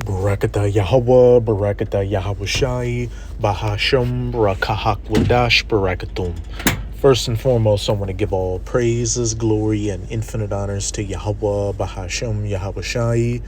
Barakata Yahweh, Barakata Yahawashi, Bahasham, Barakahak Wadash, Barakatum. First and foremost, I want to give all praises, glory, and infinite honors to Yahweh, Bahasham, Yahawashi.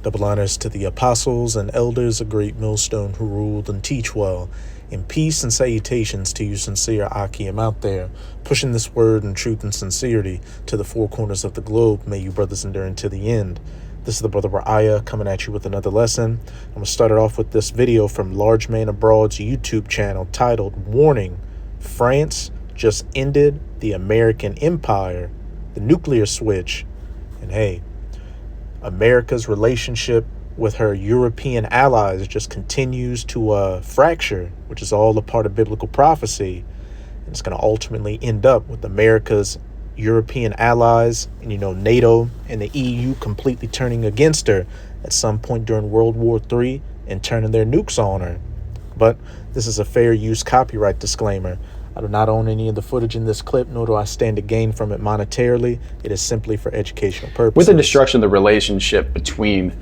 Double honors to the apostles and elders, a great millstone who ruled and teach well. In peace and salutations to you sincere Akim out there, pushing this word and truth and sincerity to the four corners of the globe. May you brothers endure unto the end. This is the brother Ra'aya coming at you with another lesson. I'm going to start it off with this video from Large Man Abroad's YouTube channel titled, Warning, France just ended the American Empire, the nuclear switch. And hey, America's relationship with her European allies just continues to fracture, which is all a part of biblical prophecy. And it's going to ultimately end up with America's European allies and, NATO and the EU completely turning against her at some point during World War III and turning their nukes on her. But this is a fair use copyright disclaimer. I do not own any of the footage in this clip, nor do I stand to gain from it monetarily. It is simply for educational purposes. With the destruction of the relationship between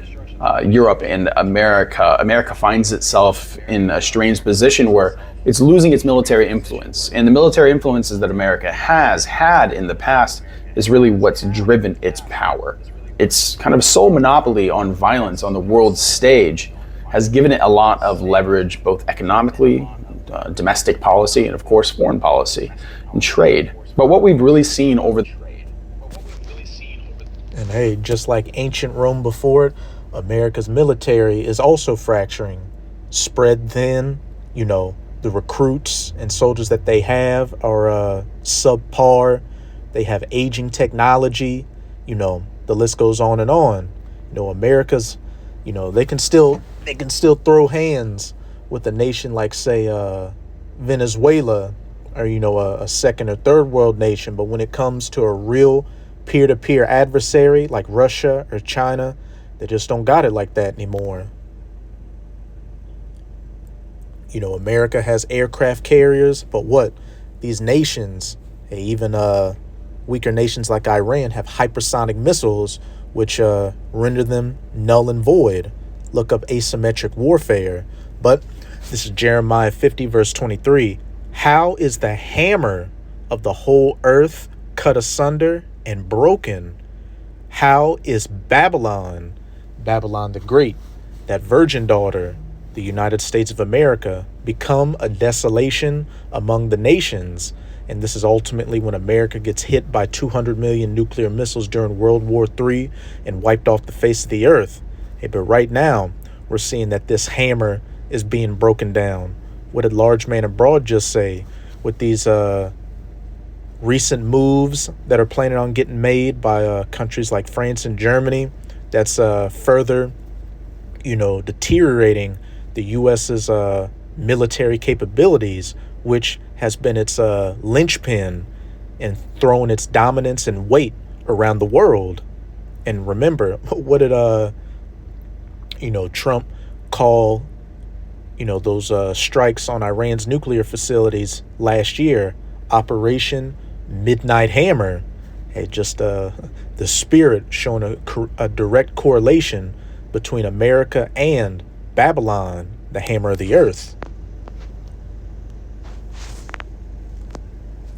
Europe and America, America finds itself in a strange position where it's losing its military influence. And the military influences that America has had in the past is really what's driven its power. Its kind of sole monopoly on violence on the world stage has given it a lot of leverage, both economically, domestic policy, and of course foreign policy and trade. But what we've really seen over And hey, just like ancient Rome before it, America's military is also fracturing. Spread thin, the recruits and soldiers that they have are subpar. They have aging technology. The list goes on and on. America's, they can still throw hands with a nation like, say, Venezuela, or a second or third world nation. But when it comes to a real peer-to-peer adversary like Russia or China, they just don't got it like that anymore. America has aircraft carriers, but what? These nations, even weaker nations like Iran, have hypersonic missiles, which render them null and void. Look up asymmetric warfare. But this is Jeremiah 50, verse 23. How is the hammer of the whole earth cut asunder and broken? How is Babylon the Great, that virgin daughter, the United States of America, become a desolation among the nations? And this is ultimately when America gets hit by 200 million nuclear missiles during World War III and wiped off the face of the earth. But right now, we're seeing that this hammer is being broken down. What did Large Man Abroad just say? With these recent moves that are planning on getting made by countries like France and Germany, that's further, deteriorating the U.S.'s military capabilities, which has been its linchpin and thrown its dominance and weight around the world. And remember, what did Trump call those strikes on Iran's nuclear facilities last year? Operation Midnight Hammer. Just the spirit showing a direct correlation between America and Babylon, the hammer of the earth.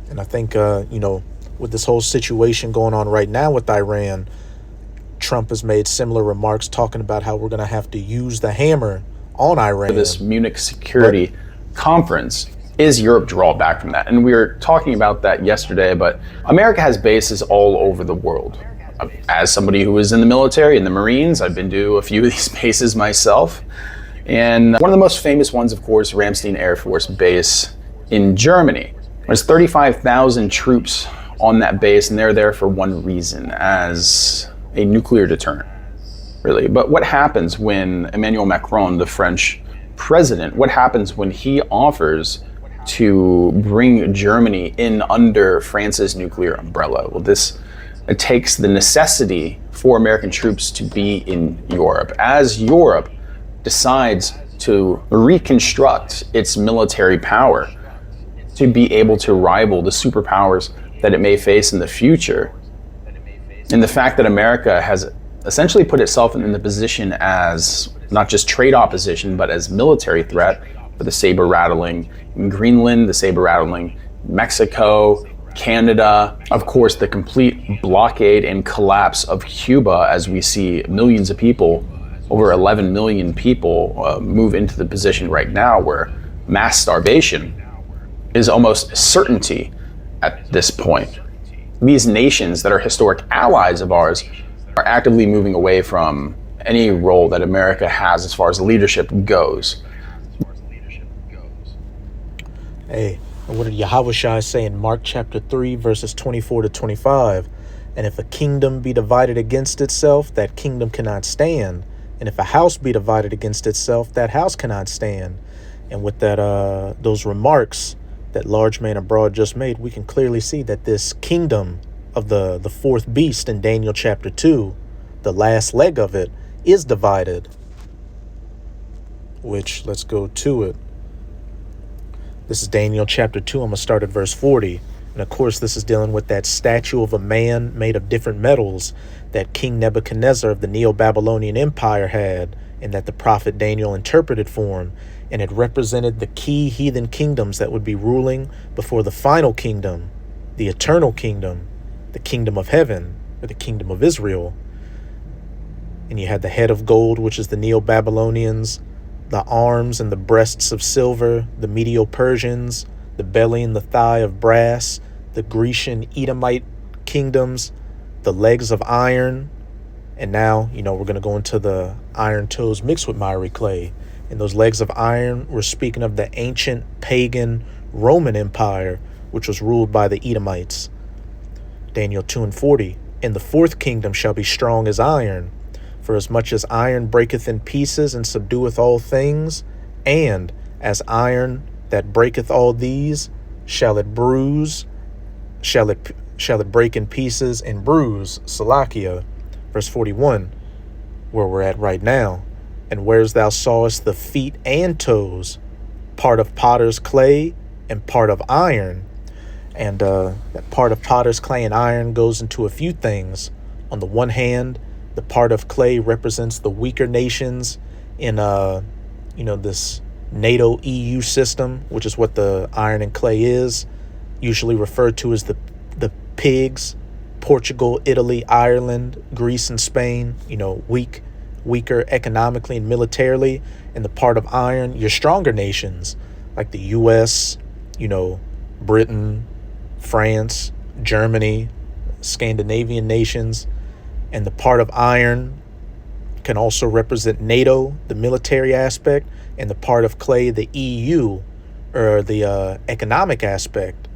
And I think, with this whole situation going on right now with Iran, Trump has made similar remarks talking about how we're going to have to use the hammer on Iran. This Munich Security Conference, is Europe draw back from that? And we were talking about that yesterday, but America has bases all over the world. As somebody who was in the military, in the Marines, I've been to a few of these bases myself. And one of the most famous ones, of course, Ramstein Air Force Base in Germany. There's 35,000 troops on that base, and they're there for one reason, as a nuclear deterrent, really. But what happens when Emmanuel Macron, the French president, what happens when he offers to bring Germany in under France's nuclear umbrella? Well, it takes the necessity for American troops to be in Europe. As Europe decides to reconstruct its military power to be able to rival the superpowers that it may face in the future, and the fact that America has essentially put itself in the position as not just trade opposition, but as military threat for the saber rattling in Greenland, the saber rattling Mexico, Canada, of course, the complete blockade and collapse of Cuba as we see millions of people, over 11 million people, move into the position right now where mass starvation is almost certainty at this point. These nations that are historic allies of ours are actively moving away from any role that America has as far as leadership goes. Hey, and what did Yahushua say in Mark chapter 3, verses 24 to 25? And if a kingdom be divided against itself, that kingdom cannot stand. And if a house be divided against itself, that house cannot stand. And with that, those remarks that large man abroad just made, we can clearly see that this kingdom of the fourth beast in Daniel chapter 2, the last leg of it, is divided. Which, let's go to it. This is Daniel chapter 2. I'm going to start at verse 40. And of course, this is dealing with that statue of a man made of different metals that King Nebuchadnezzar of the Neo-Babylonian Empire had, and that the prophet Daniel interpreted for him. And it represented the key heathen kingdoms that would be ruling before the final kingdom, the eternal kingdom, the kingdom of heaven, or the kingdom of Israel. And you had the head of gold, which is the Neo-Babylonians, the arms and the breasts of silver, the Medo-Persians, the belly and the thigh of brass, the Grecian Edomite kingdoms, the legs of iron. And now, we're going to go into the iron toes mixed with miry clay. And those legs of iron, we're speaking of the ancient pagan Roman Empire, which was ruled by the Edomites. Daniel 2 and 40. And the fourth kingdom shall be strong as iron, for as much as iron breaketh in pieces and subdueth all things, and as iron that breaketh all these, shall it break in pieces and bruise. Salakia. Verse 41, where we're at right now. And whereas thou sawest the feet and toes, part of potter's clay and part of iron. And that part of potter's clay and iron goes into a few things. On the one hand, the part of clay represents the weaker nations in, this NATO EU system, which is what the iron and clay is, usually referred to as the pigs, Portugal, Italy, Ireland, Greece, and Spain, weaker economically and militarily. And the part of iron, your stronger nations, like the US, Britain, France, Germany, Scandinavian nations. And the part of iron can also represent NATO, the military aspect, and the part of clay, the EU, or the economic aspect.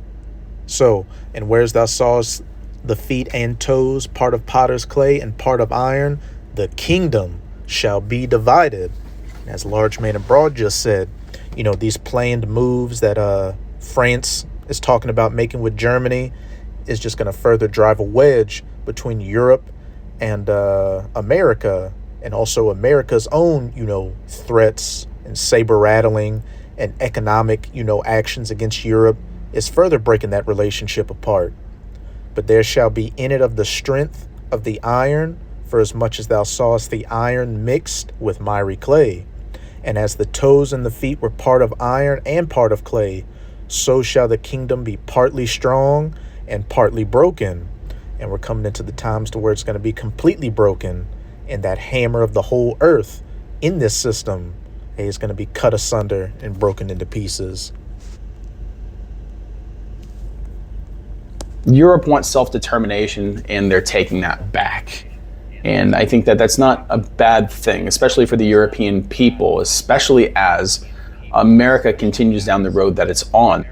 So, and whereas thou sawest the feet and toes, part of potter's clay and part of iron, the kingdom shall be divided. As large man abroad just said, these planned moves that France is talking about making with Germany is just going to further drive a wedge between Europe and America, and also America's own, threats and saber rattling and economic, actions against Europe is further breaking that relationship apart. But there shall be in it of the strength of the iron, for as much as thou sawest the iron mixed with miry clay. And as the toes and the feet were part of iron and part of clay, so shall the kingdom be partly strong and partly broken. And we're coming into the times to where it's going to be completely broken, and that hammer of the whole earth in this system is going to be cut asunder and broken into pieces. Europe wants self-determination, and they're taking that back. And I think that that's not a bad thing, especially for the European people, especially as America continues down the road that it's on.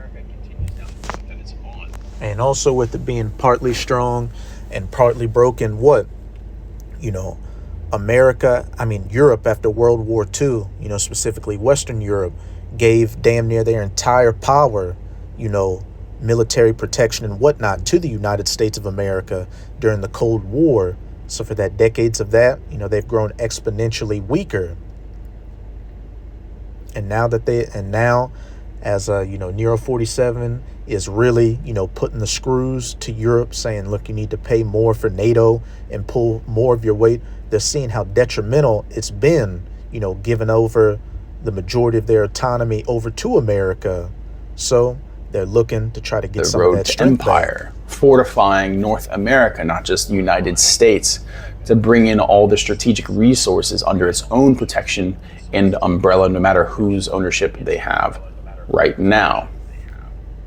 And also with it being partly strong and partly broken, Europe after World War II, specifically Western Europe, gave damn near their entire power, military protection and whatnot to the United States of America during the Cold War. So for that decades of that, they've grown exponentially weaker. And now as Nero 47 is really, putting the screws to Europe, saying, look, you need to pay more for NATO and pull more of your weight. they're seeing how detrimental it's been, giving over the majority of their autonomy over to America. So they're looking to try to get The some of road that to strength back. empire, fortifying North America, not just the United States, to bring in all the strategic resources under its own protection and umbrella, no matter whose ownership they have right now.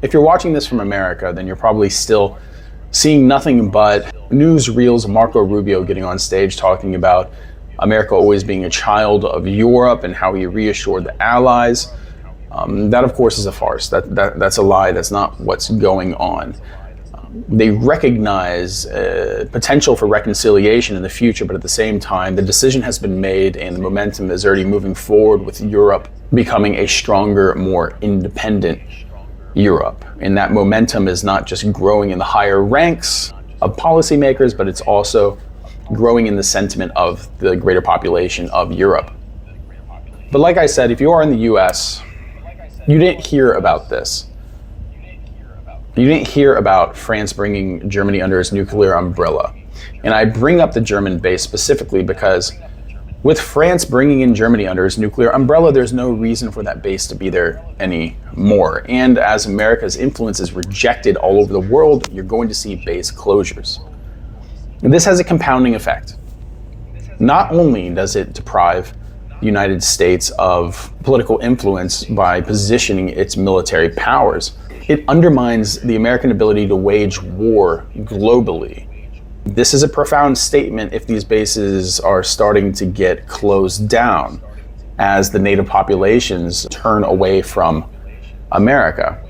If you're watching this from America, then you're probably still seeing nothing but newsreels of Marco Rubio getting on stage talking about America always being a child of Europe and how he reassured the Allies. That, of course, is a farce. That's a lie. That's not what's going on. They recognize potential for reconciliation in the future, but at the same time, the decision has been made and the momentum is already moving forward with Europe becoming a stronger, more independent Europe. And that momentum is not just growing in the higher ranks of policymakers, but it's also growing in the sentiment of the greater population of Europe. But like I said, if you are in the US, you didn't hear about this. You didn't hear about France bringing Germany under its nuclear umbrella. And I bring up the German base specifically because with France bringing in Germany under its nuclear umbrella, there's no reason for that base to be there anymore. And as America's influence is rejected all over the world, you're going to see base closures. And this has a compounding effect. Not only does it deprive the United States of political influence by positioning its military powers, it undermines the American ability to wage war globally. This is a profound statement if these bases are starting to get closed down as the native populations turn away from America.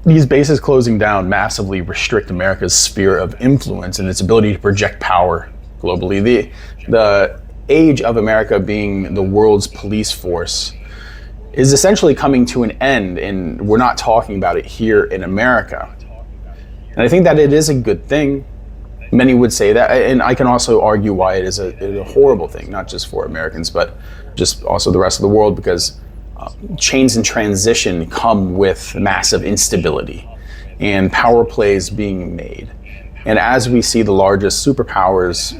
These bases closing down massively restrict America's sphere of influence and its ability to project power globally. The age of America being the world's police force is essentially coming to an end, and we're not talking about it here in America. And I think that it is a good thing. Many would say that, and I can also argue why it is a horrible thing, not just for Americans, but just also the rest of the world, because change and transition come with massive instability and power plays being made. And as we see the largest superpowers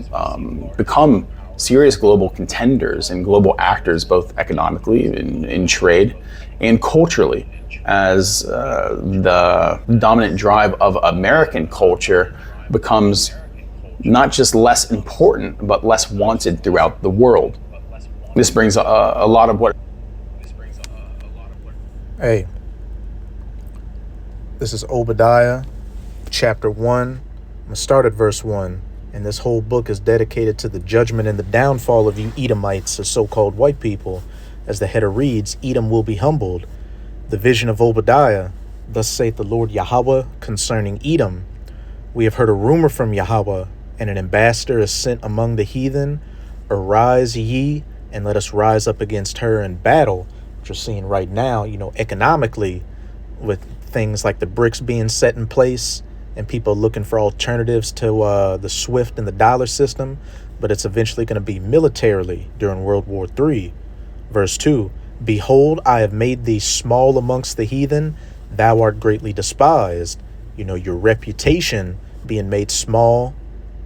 become serious global contenders and global actors, both economically, in trade, and culturally, as the dominant drive of American culture becomes not just less important, but less wanted throughout the world. This brings a lot of what... Hey, this is Obadiah, chapter 1. I'm going to start at verse 1. And this whole book is dedicated to the judgment and the downfall of you Edomites, or so-called white people. As the header reads, Edom will be humbled. The vision of Obadiah. Thus saith the Lord Yahweh concerning Edom. We have heard a rumor from Yahweh, and an ambassador is sent among the heathen. Arise ye, and let us rise up against her in battle. Which you're seeing right now, economically, with things like the BRICS being set in place, and people looking for alternatives to the SWIFT and the dollar system, but it's eventually going to be militarily during World War III. Verse 2, Behold, I have made thee small amongst the heathen, thou art greatly despised. Your reputation being made small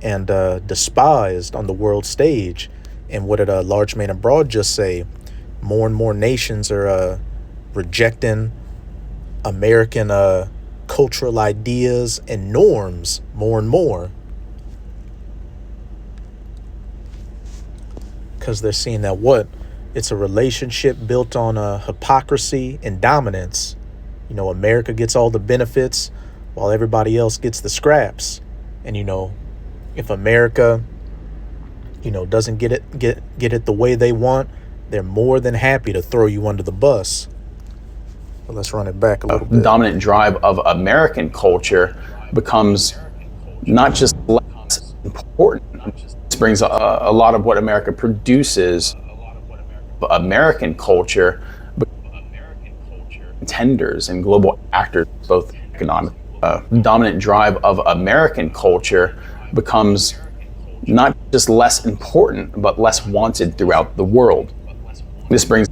and despised on the world stage. And what did Large Man Abroad just say? More and more nations are rejecting American cultural ideas and norms more and more, because they're seeing that it's a relationship built on hypocrisy and dominance. America gets all the benefits while everybody else gets the scraps. And if America doesn't get it the way they want, they're more than happy to throw you under the bus. But let's run it back a little bit. Dominant drive of American culture becomes not just less important. This brings a lot of what America produces. American culture, contenders and global actors, both economic. Dominant drive of American culture becomes not just less important, but less wanted throughout the world. This brings...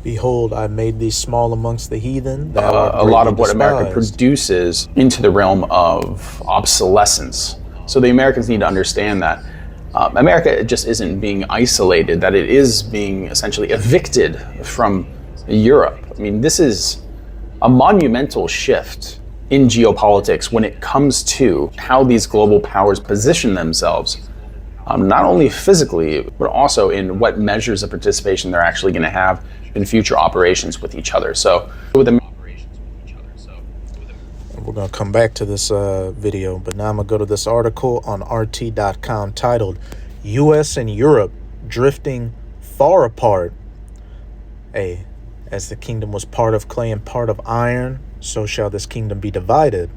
Behold, I made thee small amongst the heathen. A lot of what America produces into the realm of obsolescence So the Americans need to understand that America just isn't being isolated, that it is being essentially evicted from Europe. I mean, this is a monumental shift in geopolitics when it comes to how these global powers position themselves, not only physically, but also in what measures of participation they're actually going to have in future operations with each other. So, we're going to come back to this video, but now I'm going to go to this article on RT.com titled U.S. and Europe Drifting Far Apart. Hey, as the kingdom was part of clay and part of iron, so shall this kingdom be divided.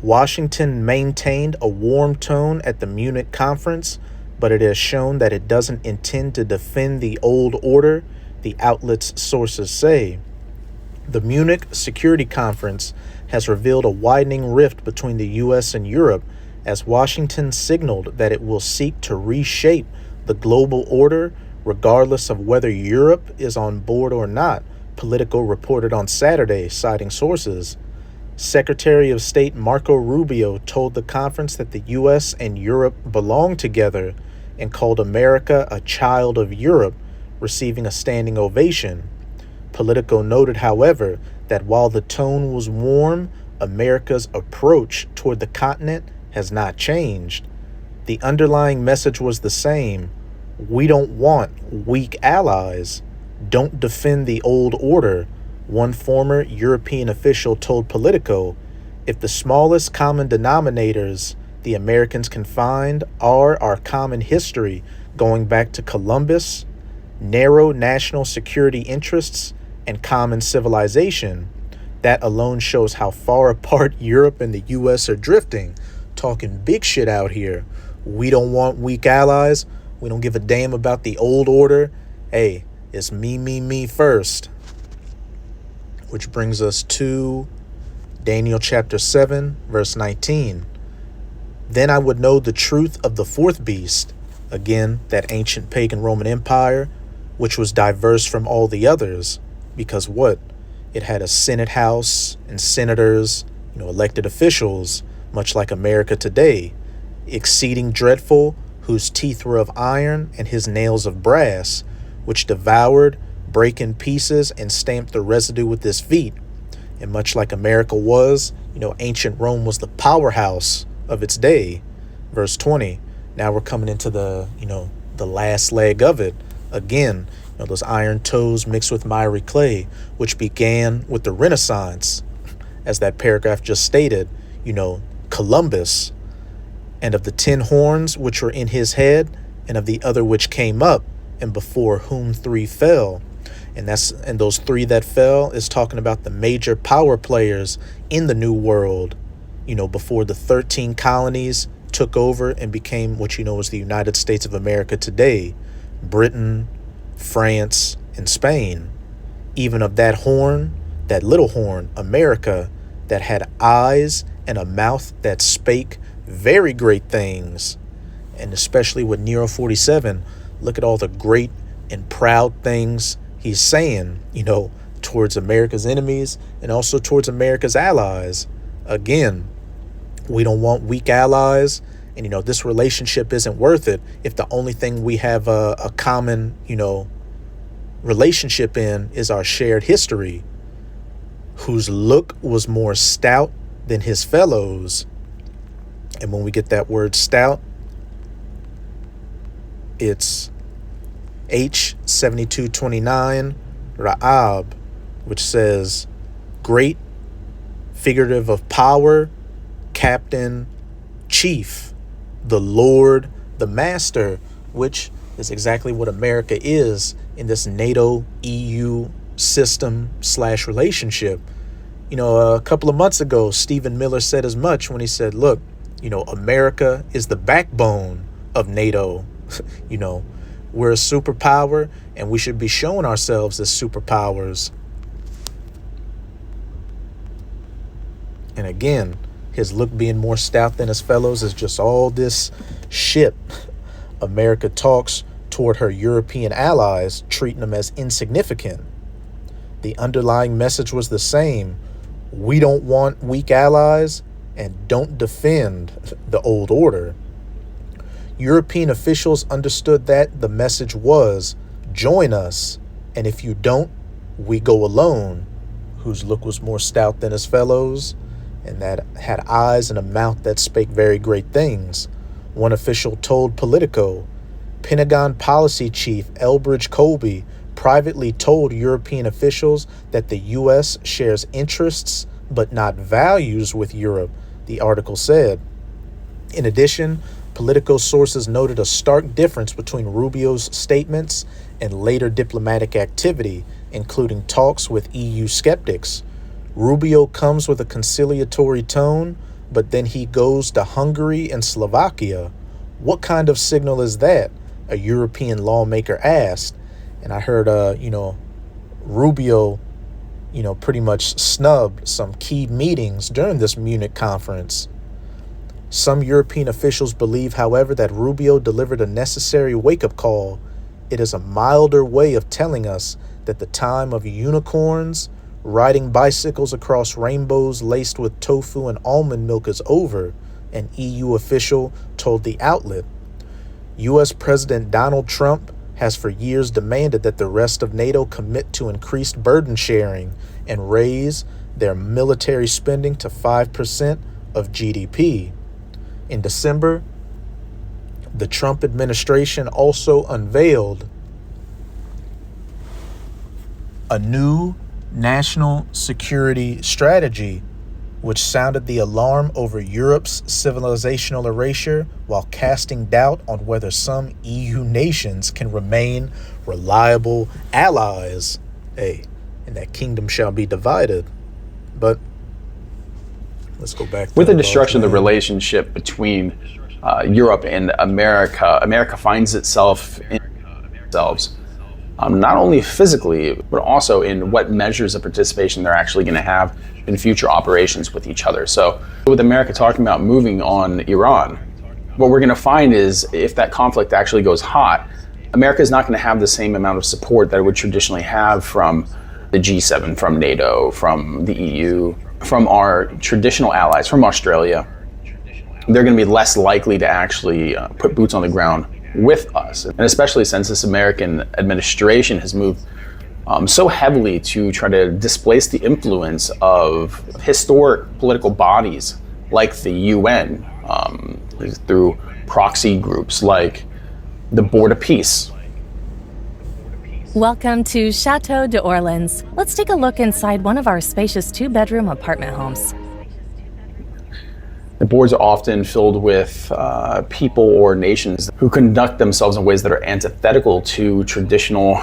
Washington maintained a warm tone at the Munich conference, but it has shown that it doesn't intend to defend the old order, the outlet's sources say. The Munich Security Conference has revealed a widening rift between the U.S. and Europe as Washington signaled that it will seek to reshape the global order regardless of whether Europe is on board or not, Politico reported on Saturday, citing sources. Secretary of State Marco Rubio told the conference that the U.S. and Europe belong together and called America a child of Europe, receiving a standing ovation. Politico noted, however, that while the tone was warm, America's approach toward the continent has not changed. The underlying message was the same. We don't want weak allies. Don't defend the old order, one former European official told Politico. If the smallest common denominators the Americans can find are our common history going back to Columbus, narrow national security interests, and common civilization, that alone shows how far apart Europe and the U.S. are drifting. Talking big shit out here. We don't want weak allies. We don't give a damn about the old order. Hey, it's me first. Which brings us to Daniel chapter 7, verse 19. Then I would know the truth of the fourth beast, again, that ancient pagan Roman Empire, which was diverse from all the others, because what? It had a Senate House and senators, elected officials, much like America today, exceeding dreadful, whose teeth were of iron and his nails of brass, which devoured, brake in pieces, and stamped the residue with his feet. And much like America was, ancient Rome was the powerhouse of its day. Verse 20. Now we're coming into the last leg of it. Again, those iron toes mixed with miry clay, which began with the Renaissance, as that paragraph just stated, Columbus, and of the 10 horns which were in his head, and of the other which came up, and before whom 3 fell. And those 3 that fell is talking about the major power players in the New World, before the 13 colonies took over and became what is the United States of America today. Britain, France, and Spain. Even of that horn, that little horn, America, that had eyes and a mouth that spake very great things. And especially with Nero 47, look at all the great and proud things he's saying, towards America's enemies and also towards America's allies. Again, we don't want weak allies. And, this relationship isn't worth it if the only thing we have a common, relationship in is our shared history, whose look was more stout than his fellows. And when we get that word stout, it's H7229 Ra'ab, which says great, figurative of power, captain, chief, the Lord, the master, which is exactly what America is in this NATO EU system / relationship. A couple of months ago, Stephen Miller said as much when he said, look, America is the backbone of NATO. We're a superpower and we should be showing ourselves as superpowers. And again, his look being more stout than his fellows is just all this shit America talks toward her European allies, treating them as insignificant. The underlying message was the same. We don't want weak allies, and don't defend the old order. European officials understood that the message was, join us, and if you don't, we go alone, whose look was more stout than his fellows, and that had eyes and a mouth that spake very great things. One official told Politico, Pentagon Policy Chief Elbridge Colby privately told European officials that the U.S. shares interests but not values with Europe, the article said. In addition, Politico sources noted a stark difference between Rubio's statements and later diplomatic activity, including talks with EU skeptics. Rubio comes with a conciliatory tone, but then he goes to Hungary and Slovakia. What kind of signal is that? A European lawmaker asked. And I heard, Rubio, pretty much snubbed some key meetings during this Munich conference. Some European officials believe, however, that Rubio delivered a necessary wake-up call. It is a milder way of telling us that the time of unicorns, riding bicycles across rainbows laced with tofu and almond milk is over, an EU official told the outlet. U.S. President Donald Trump has for years demanded that the rest of NATO commit to increased burden sharing and raise their military spending to 5% of GDP. In December, the Trump administration also unveiled a new national security strategy, which sounded the alarm over Europe's civilizational erasure while casting doubt on whether some EU nations can remain reliable allies. And that kingdom shall be divided. But let's go back to with the destruction of the relationship between Europe and America. America finds itself in themselves, not only physically, but also in what measures of participation they're actually going to have in future operations with each other. So with America talking about moving on Iran, what we're going to find is if that conflict actually goes hot, America is not going to have the same amount of support that it would traditionally have from the G7, from NATO, from the EU, from our traditional allies, from Australia. They're going to be less likely to actually put boots on the ground with us. And especially since this American administration has moved so heavily to try to displace the influence of historic political bodies like the UN, through proxy groups like the Board of Peace. Welcome to Chateau d'Orleans. Let's take a look inside one of our spacious 2-bedroom apartment homes. The boards are often filled with people or nations who conduct themselves in ways that are antithetical to traditional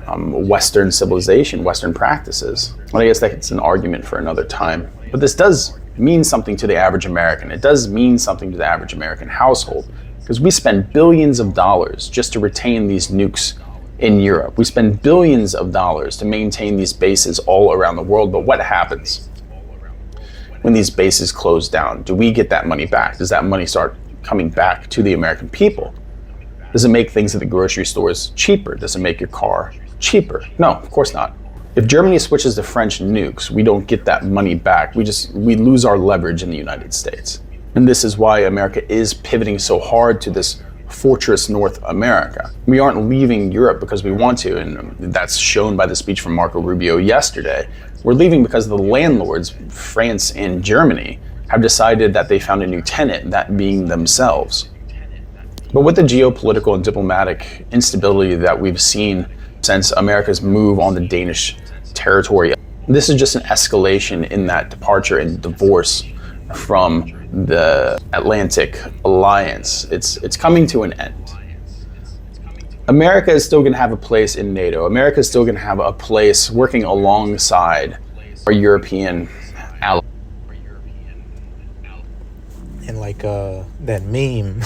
Western civilization, Western practices. And I guess that's an argument for another time. But this does mean something to the average American. It does mean something to the average American household, because we spend billions of dollars just to retain these nukes in Europe. We spend billions of dollars to maintain these bases all around the world. But what happens when these bases close down? Do we get that money back? Does that money start coming back to the American people? Does it make things at the grocery stores cheaper? Does it make your car cheaper? No, of course not. If Germany switches to French nukes, we don't get that money back. We lose our leverage in the United States. And this is why America is pivoting so hard to this fortress North America. We aren't leaving Europe because we want to, and that's shown by the speech from Marco Rubio yesterday. We're leaving because the landlords, France and Germany, have decided that they found a new tenant, that being themselves. But with the geopolitical and diplomatic instability that we've seen since America's move on the Danish territory, this is just an escalation in that departure and divorce from the Atlantic Alliance. It's coming to an end. America is still going to have a place in NATO. America is still going to have a place working alongside our European allies. And like that meme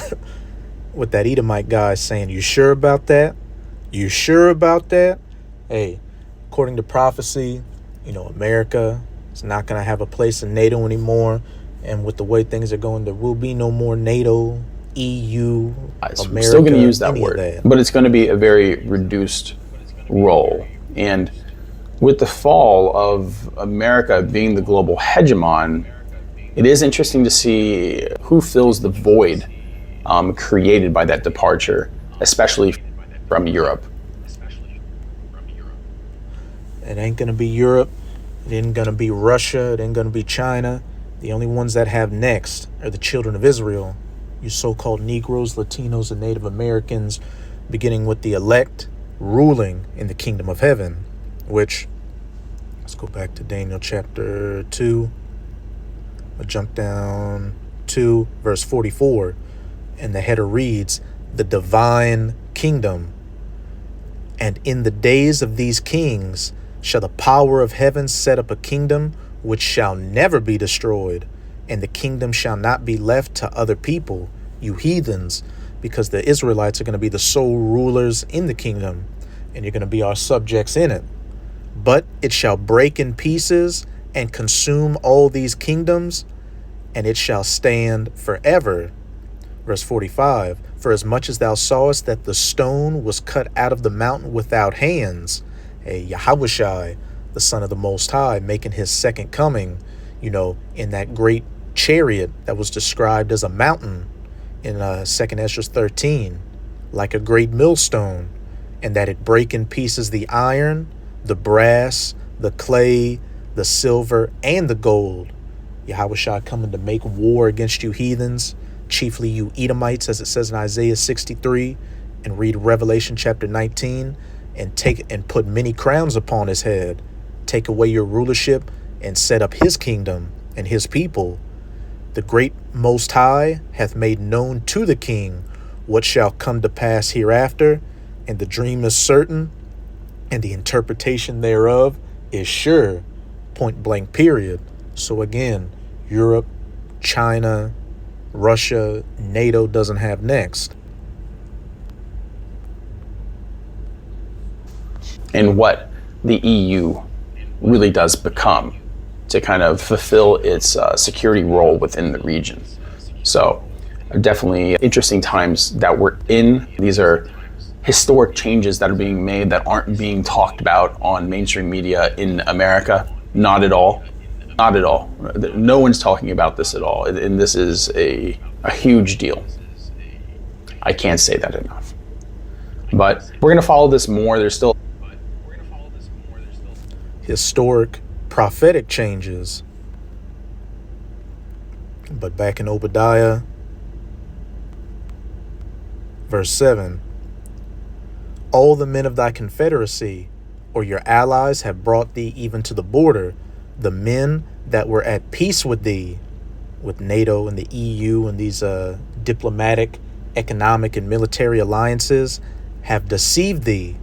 with that Edomite guy saying, "You sure about that? You sure about that?" Hey, according to prophecy, America is not going to have a place in NATO anymore. And with the way things are going, there will be no more NATO, EU, America. We're still going to use that word, but it's going to be a very reduced role. And with the fall of America being the global hegemon, it is interesting to see who fills the void created by that departure, especially from Europe. It ain't gonna be Europe. It ain't gonna be Russia. It ain't gonna be China. The only ones that have next are the children of Israel, you so-called Negroes, Latinos, and Native Americans, beginning with the elect ruling in the kingdom of heaven, which, let's go back to Daniel chapter 2. I'll jump down to verse 44, and the header reads, the divine kingdom. And in the days of these kings shall the power of heaven set up a kingdom which shall never be destroyed, and the kingdom shall not be left to other people, you heathens, because the Israelites are going to be the sole rulers in the kingdom, and you're going to be our subjects in it. But it shall break in pieces and consume all these kingdoms, and it shall stand forever. Verse 45, for as much as thou sawest that the stone was cut out of the mountain without hands, Yahushai, the Son of the Most High, making his second coming, in that great chariot that was described as a mountain in 2nd Esdras 13, like a great millstone, and that it break in pieces the iron, the brass, the clay, the silver, and the gold. Yahushua coming to make war against you heathens, chiefly you Edomites, as it says in Isaiah 63, and read Revelation chapter 19, and put many crowns upon his head, take away your rulership, and set up his kingdom and his people. The great Most High hath made known to the king what shall come to pass hereafter, and the dream is certain, and the interpretation thereof is sure, point blank period. So again, Europe, China, Russia, NATO doesn't have next. And what the EU really does become to kind of fulfill its security role within the region. So definitely interesting times that we're in. These are historic changes that are being made that aren't being talked about on mainstream media in America. Not at all. Not at all. No one's talking about this at all. And this is a huge deal. I can't say that enough. But we're going to follow this more. There's still historic prophetic changes. But back in Obadiah, verse 7, all the men of thy confederacy, or your allies, have brought thee even to the border, the men that were at peace with thee, with NATO and the EU and these diplomatic, economic, and military alliances, have deceived thee,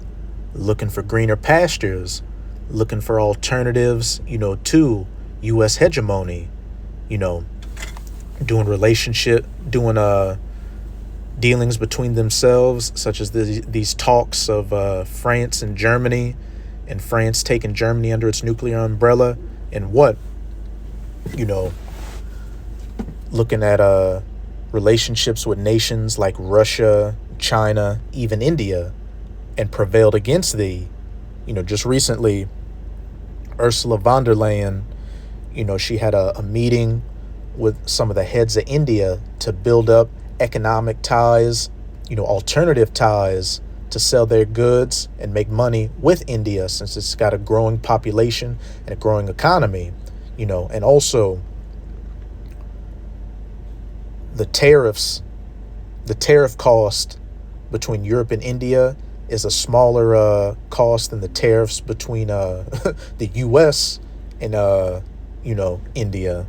looking for greener pastures, looking for alternatives, to U.S. hegemony, doing dealings between themselves, such as these talks of France and Germany, and France taking Germany under its nuclear umbrella, and looking at relationships with nations like Russia, China, even India, and prevailed against thee. Just recently, Ursula von der Leyen, she had a meeting with some of the heads of India to build up economic ties, alternative ties to sell their goods and make money with India, since it's got a growing population and a growing economy, and also the tariff cost between Europe and India is a smaller cost than the tariffs between the U.S. and India.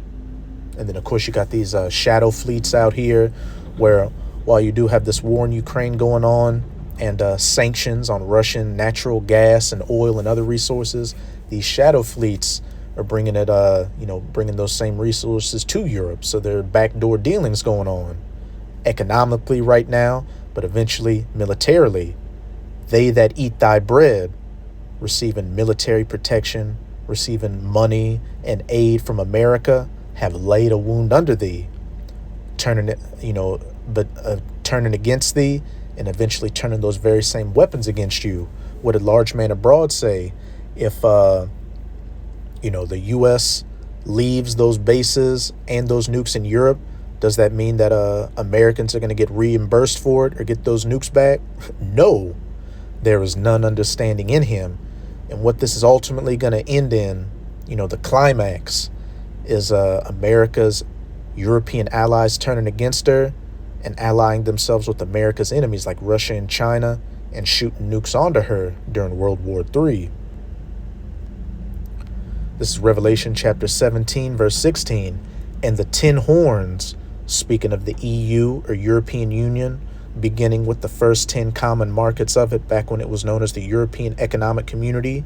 And then of course you got these shadow fleets out here, where while you do have this war in Ukraine going on and sanctions on Russian natural gas and oil and other resources, these shadow fleets are bringing those same resources to Europe. So there are backdoor dealings going on economically right now, but eventually militarily. They that eat thy bread, receiving military protection, receiving money and aid from America, have laid a wound under thee, turning against thee, and eventually turning those very same weapons against you. What did large man abroad say? If the U.S. leaves those bases and those nukes in Europe, does that mean that Americans are going to get reimbursed for it or get those nukes back? No, there is none understanding in him. And what this is ultimately going to end in, the climax, is America's European allies turning against her and allying themselves with America's enemies like Russia and China and shooting nukes onto her during World War III. This is Revelation chapter 17, verse 16. And the 10 horns, speaking of the EU or European Union, beginning with the first 10 common markets of it back when it was known as the European Economic Community,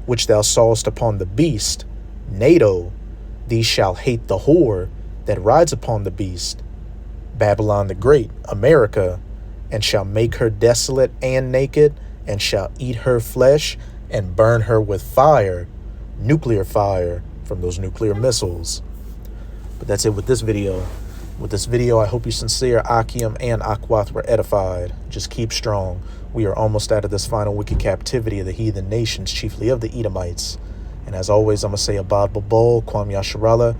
which thou sawest upon the beast, NATO, these shall hate the whore that rides upon the beast, Babylon the Great, America, and shall make her desolate and naked, and shall eat her flesh, and burn her with fire, nuclear fire from those nuclear missiles. But that's it with this video. With this video, I hope you sincere, Akim and Akwath were edified. Just keep strong. We are almost out of this final wicked captivity of the heathen nations, chiefly of the Edomites. And as always, I'm going to say Abad Babol, Kwam Yasharallah,